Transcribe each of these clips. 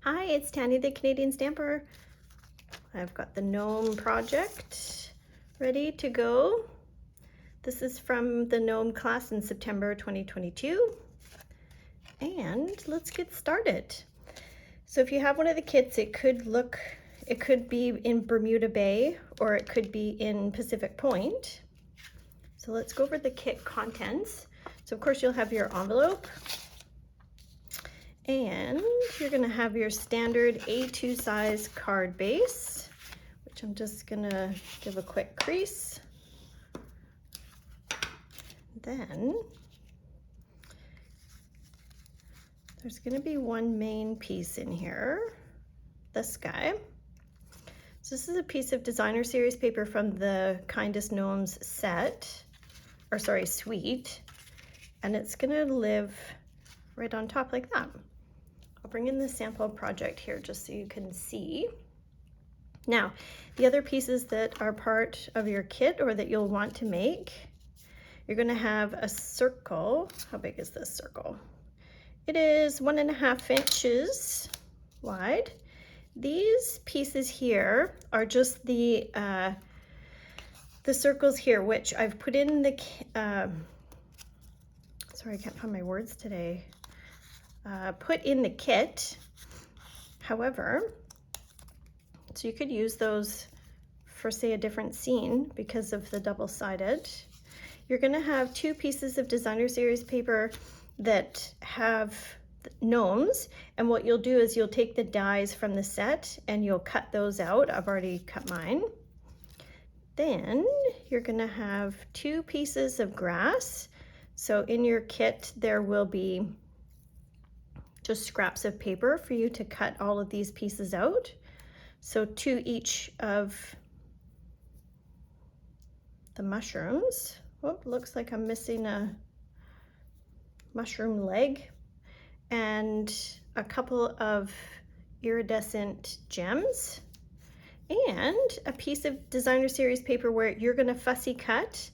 Hi, it's Tanny the Canadian Stamper. I've got the gnome project ready to go. This is from the gnome class in September 2022. And let's get started. So if you have one of the kits, it could be in Bermuda Bay or it could be in Pacific Point. So let's go over the kit contents. So of course you'll have your envelope. And you're gonna have your standard A2 size card base, which I'm just gonna give a quick crease. Then there's gonna be one main piece in here, this guy. So this is a piece of designer series paper from the Kindest Gnomes suite, and it's gonna live right on top like that. I'll bring in the sample project here just so you can see. Now, the other pieces that are part of your kit or that you'll want to make, you're gonna have a circle. How big is this circle? It is 1.5 inches wide. These pieces here are just the circles here, which I've put in the, sorry, I can't find my words today. Put in the kit. However, so you could use those for, say, a different scene because of the double-sided. You're gonna have 2 pieces of designer series paper that have gnomes, and what you'll do is you'll take the dies from the set and you'll cut those out. I've already cut mine. Then you're gonna have 2 pieces of grass. So in your kit there will be just scraps of paper for you to cut all of these pieces out. So 2 each of the mushrooms. Oh, looks like I'm missing a mushroom leg, and a couple of iridescent gems, and a piece of designer series paper where you're gonna fussy cut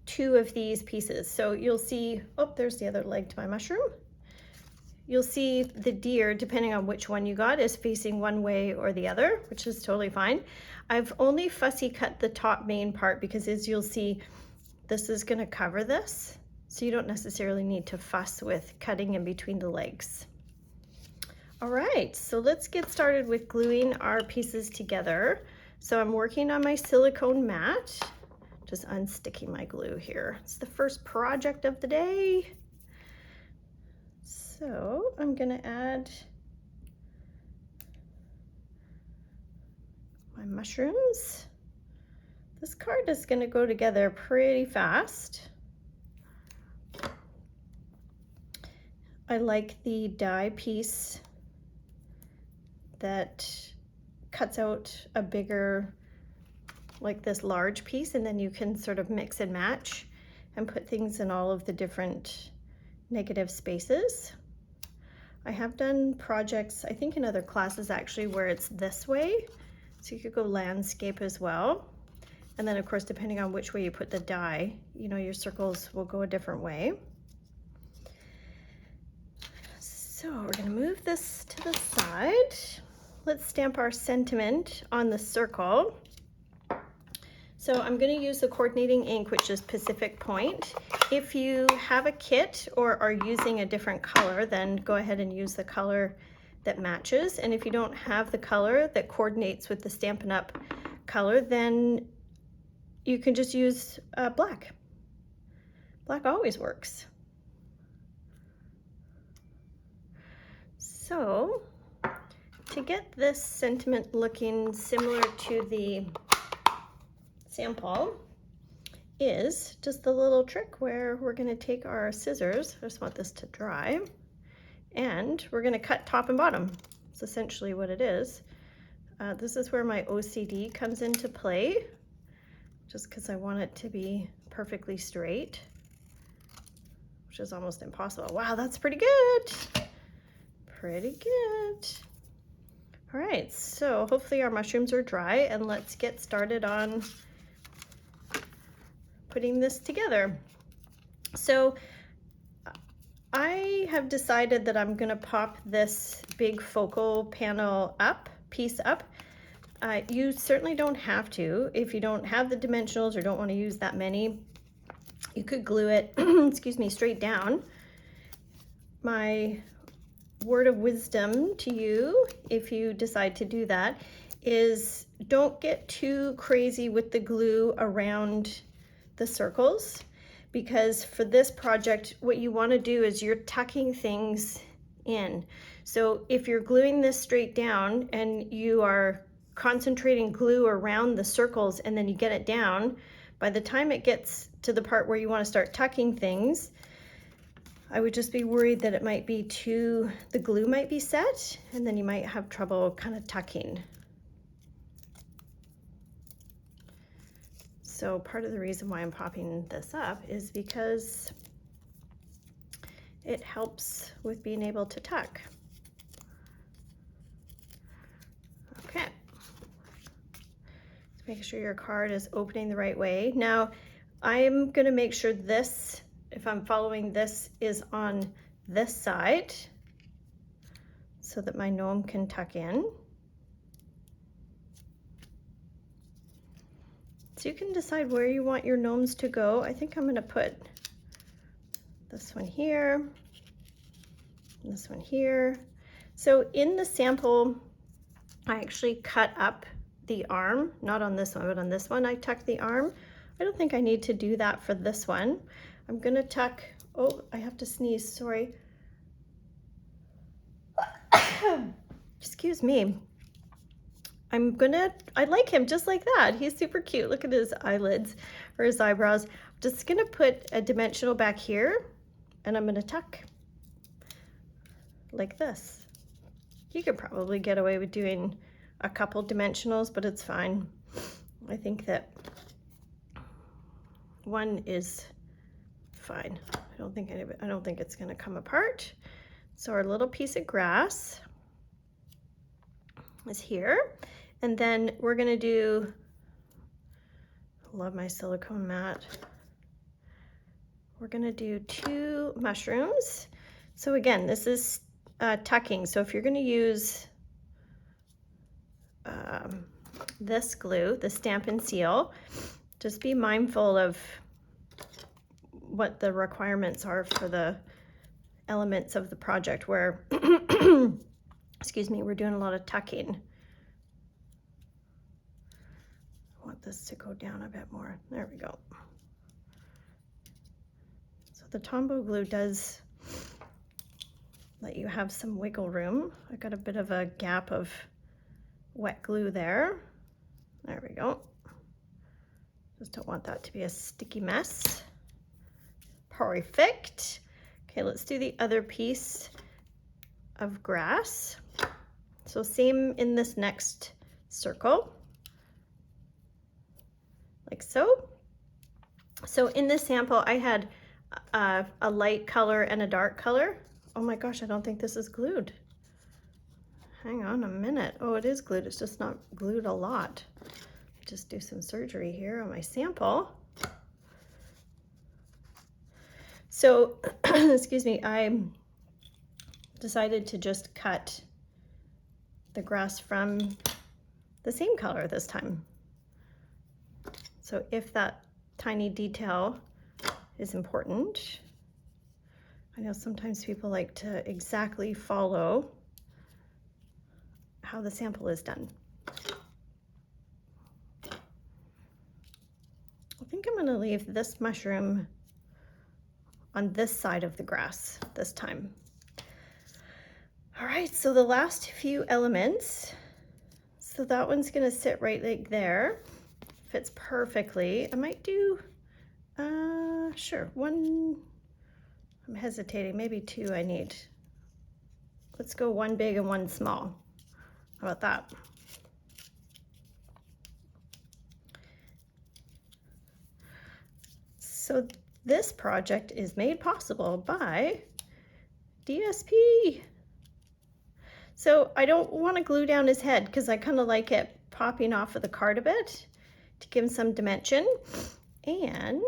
2 of these pieces. So you'll see, oh, there's the other leg to my mushroom. You'll see the deer, depending on which one you got, is facing one way or the other, which is totally fine. I've only fussy cut the top main part because, as you'll see, this is gonna cover this. So you don't necessarily need to fuss with cutting in between the legs. All right, so let's get started with gluing our pieces together. So I'm working on my silicone mat, just unsticking my glue here. It's the first project of the day. So I'm gonna add my mushrooms. This card is gonna go together pretty fast. I like the die piece that cuts out a bigger, like this large piece, and then you can sort of mix and match and put things in all of the different negative spaces. I have done projects, I think in other classes actually, where it's this way. So you could go landscape as well. And then of course, depending on which way you put the die, you know, your circles will go a different way. So we're gonna move this to the side. Let's stamp our sentiment on the circle. So I'm gonna use the coordinating ink, which is Pacific Point. If you have a kit or are using a different color, then go ahead and use the color that matches. And if you don't have the color that coordinates with the Stampin' Up color, then you can just use black. Black always works. So to get this sentiment looking similar to the sample is just the little trick where we're going to take our scissors, I just want this to dry, and we're going to cut top and bottom. It's essentially what it is. This is where my OCD comes into play, just because I want it to be perfectly straight, which is almost impossible. Wow, that's pretty good. Pretty good. All right, so hopefully our mushrooms are dry, and let's get started on putting this together. So I have decided that I'm gonna pop this big focal panel piece up. You certainly don't have to. If you don't have the dimensionals or don't want to use that many, you could glue it, excuse me, straight down. My word of wisdom to you, if you decide to do that, is don't get too crazy with the glue around the circles, because for this project, what you want to do is you're tucking things in. So if you're gluing this straight down and you are concentrating glue around the circles and then you get it down, by the time it gets to the part where you want to start tucking things, I would just be worried that it might be the glue might be set and then you might have trouble kind of tucking. So part of the reason why I'm popping this up is because it helps with being able to tuck. Okay. Make sure your card is opening the right way. Now, I'm gonna make sure this, if I'm following this, is on this side so that my gnome can tuck in. So you can decide where you want your gnomes to go. I think I'm gonna put this one here, and this one here. So in the sample, I actually cut up the arm, not on this one, but on this one I tucked the arm. I don't think I need to do that for this one. I'm gonna tuck, oh, I have to sneeze, sorry. Excuse me. I like him just like that. He's super cute. Look at his eyelids or his eyebrows. I'm just gonna put a dimensional back here and I'm gonna tuck like this. You could probably get away with doing a couple dimensionals, but it's fine. I think that one is fine. I don't think it's going to come apart. So our little piece of grass is here, and then we're going to do, I love my silicone mat. We're going to do 2 mushrooms. So again, this is tucking. So if you're going to use this glue, the Stampin' Seal, just be mindful of what the requirements are for the elements of the project where, excuse me, we're doing a lot of tucking. I want this to go down a bit more. There we go. So the Tombow glue does let you have some wiggle room. I got a bit of a gap of wet glue there. There we go. Just don't want that to be a sticky mess. Perfect. Okay, let's do the other piece of grass. So same in this next circle, like so. So in this sample, I had a light color and a dark color. Oh my gosh, I don't think this is glued. Hang on a minute. Oh, it is glued. It's just not glued a lot. Just do some surgery here on my sample. So, excuse me, I decided to just cut the grass from the same color this time. So if that tiny detail is important, I know sometimes people like to exactly follow how the sample is done. I think I'm going to leave this mushroom on this side of the grass this time. All right, so the last few elements. So that one's going to sit right like there. Fits perfectly. I might do, sure, one. I'm hesitating, maybe 2 I need. Let's go 1 big and 1 small. How about that? So this project is made possible by DSP. So I don't want to glue down his head because I kind of like it popping off of the card a bit to give him some dimension. And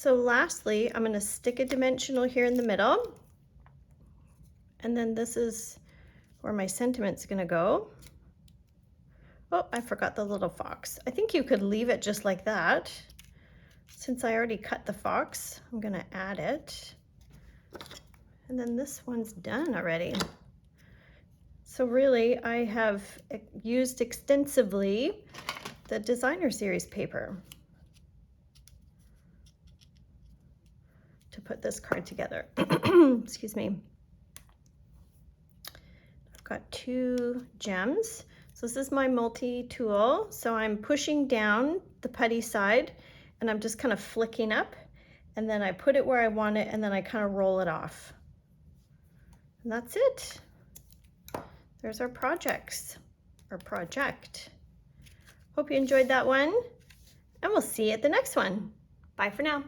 So lastly, I'm going to stick a dimensional here in the middle. And then this is where my sentiment's going to go. Oh, I forgot the little fox. I think you could leave it just like that. Since I already cut the fox, I'm going to add it. And then this one's done already. So really, I have used extensively the designer series paper to put this card together. Excuse me. I've got 2 gems. So this is my multi-tool. So I'm pushing down the putty side and I'm just kind of flicking up, and then I put it where I want it, and then I kind of roll it off. And that's it. There's our project. Hope you enjoyed that one, and we'll see you at the next one. Bye for now.